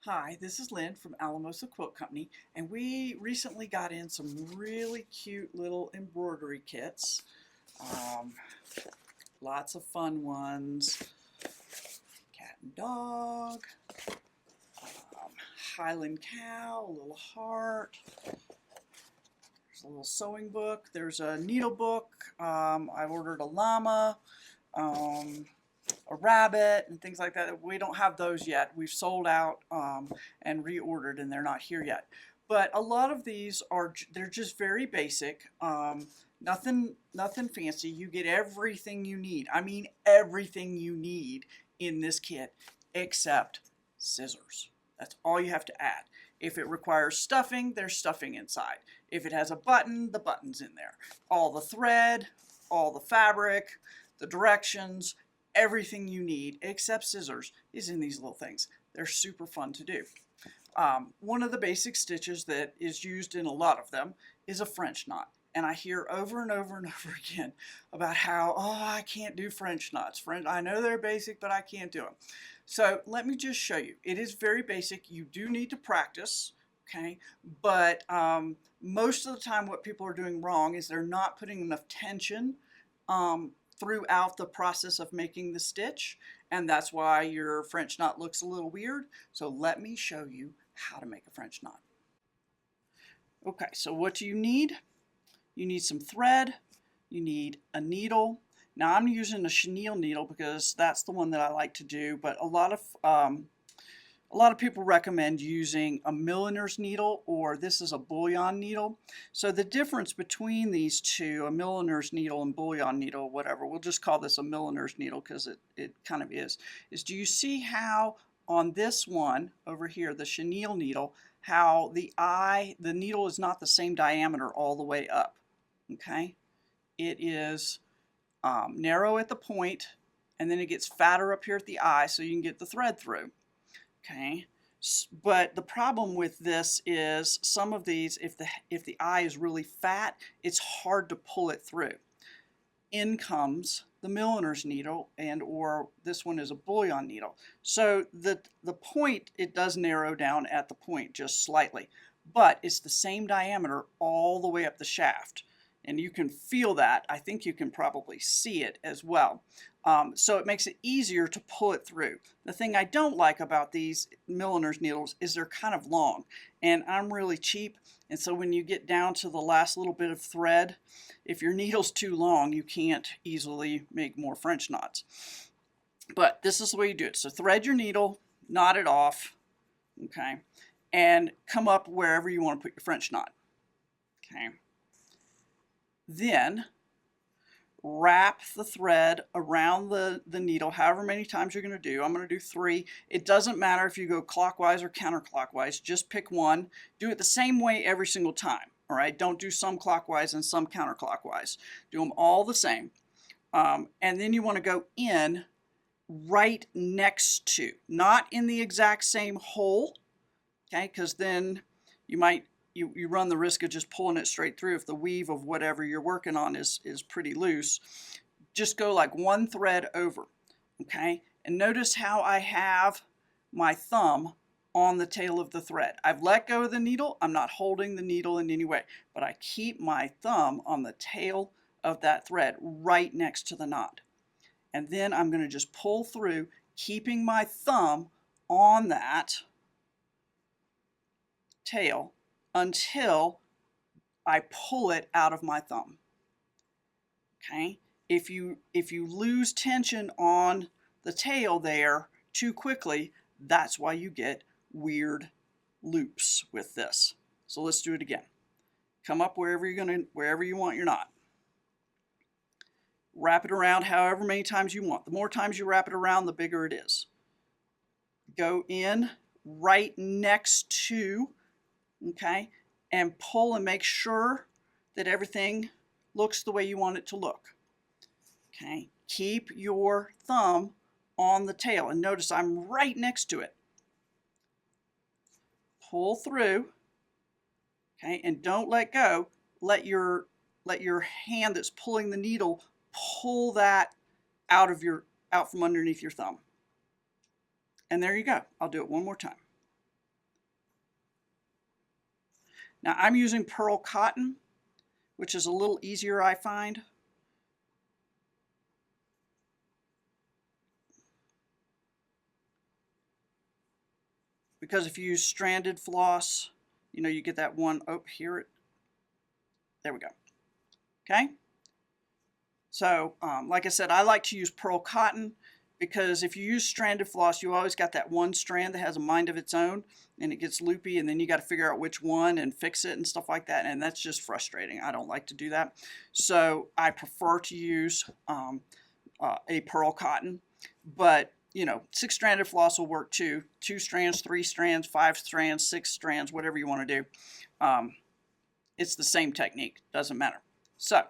Hi, this is Lynn from Alamosa Quilt Company, and we recently got in some really cute little embroidery kits. Um, Lots of fun ones. Cat and dog, Highland cow, a little heart. There's a little sewing book. There's a needle book. I ordered a llama. A rabbit and things like that. We don't have those yet. We've sold out and reordered, and they're not here yet. But a lot of these they're just very basic. Nothing fancy. You get everything you need. I mean everything you need in this kit except scissors. That's all you have to add. If it requires stuffing, there's stuffing inside. If it has a button, the button's in there. All the thread, all the fabric, the directions, everything you need except scissors is in these little things. They're super fun to do. One of the basic stitches that is used in a lot of them is a French knot. And I hear over and over and over again about how, oh, I can't do French knots. I know they're basic, but I can't do them. So let me just show you. It is very basic. You do need to practice, okay? But most of the time what people are doing wrong is they're not putting enough tension throughout the process of making the stitch, and that's why your French knot looks a little weird. So let me show you how to make a French knot. Okay, so what do you need? You need some thread, you need a needle. Now I'm using a chenille needle because that's the one that I like to do, but a lot of people recommend using a milliner's needle, or this is a bullion needle. So the difference between these two, a milliner's needle and bullion needle, whatever, we'll just call this a milliner's needle because it kind of is do you see how on this one over here, the chenille needle, how the needle is not the same diameter all the way up, okay? It is narrow at the point, and then it gets fatter up here at the eye so you can get the thread through. Okay, but the problem with this is some of these, if the eye is really fat, it's hard to pull it through. In comes the milliner's needle, and or this one is a bullion needle. So the point, it does narrow down at the point just slightly, but it's the same diameter all the way up the shaft. And you can feel that. I think you can probably see it as well. So it makes it easier to pull it through. The thing I don't like about these milliner's needles is they're kind of long, and I'm really cheap, and so when you get down to the last little bit of thread, if your needle's too long, you can't easily make more French knots. But this is the way you do it. So thread your needle, knot it off, okay, and come up wherever you want to put your French knot, okay. Then wrap the thread around the needle however many times you're going to do. I'm going to do 3. It doesn't matter if you go clockwise or counterclockwise. Just pick one. Do it the same way every single time. All right? Don't do some clockwise and some counterclockwise. Do them all the same. And then you want to go in right next to, not in the exact same hole, okay? Because then you might you run the risk of just pulling it straight through if the weave of whatever you're working on is pretty loose. Just go like one thread over, okay? And notice how I have my thumb on the tail of the thread. I've let go of the needle. I'm not holding the needle in any way, but I keep my thumb on the tail of that thread right next to the knot. And then I'm going to just pull through, keeping my thumb on that tail until I pull it out of my thumb. Okay? If you lose tension on the tail there too quickly, that's why you get weird loops with this. So let's do it again. Come up wherever you want your knot. Wrap it around however many times you want. The more times you wrap it around, the bigger it is. Go in right next to, okay, and pull and make sure that everything looks the way you want it to look. Okay, keep your thumb on the tail, and notice I'm right next to it. Pull through, okay, and don't let go. Let your hand that's pulling the needle pull that out from underneath your thumb. And there you go. I'll do it one more time. Now I'm using pearl cotton, which is a little easier, I find. Because if you use stranded floss, you know, you get that one, oh, here, there we go. Okay? So, like I said, I like to use pearl cotton because if you use stranded floss, you always got that one strand that has a mind of its own and it gets loopy, and then you got to figure out which one and fix it and stuff like that, and that's just frustrating. I don't like to do that. So I prefer to use a pearl cotton, but you know, 6-stranded floss will work too. 2 strands, 3 strands, 5 strands, 6 strands, whatever you want to do. It's the same technique, doesn't matter. So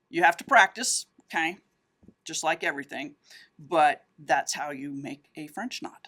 you have to practice, okay, just like everything, but that's how you make a French knot.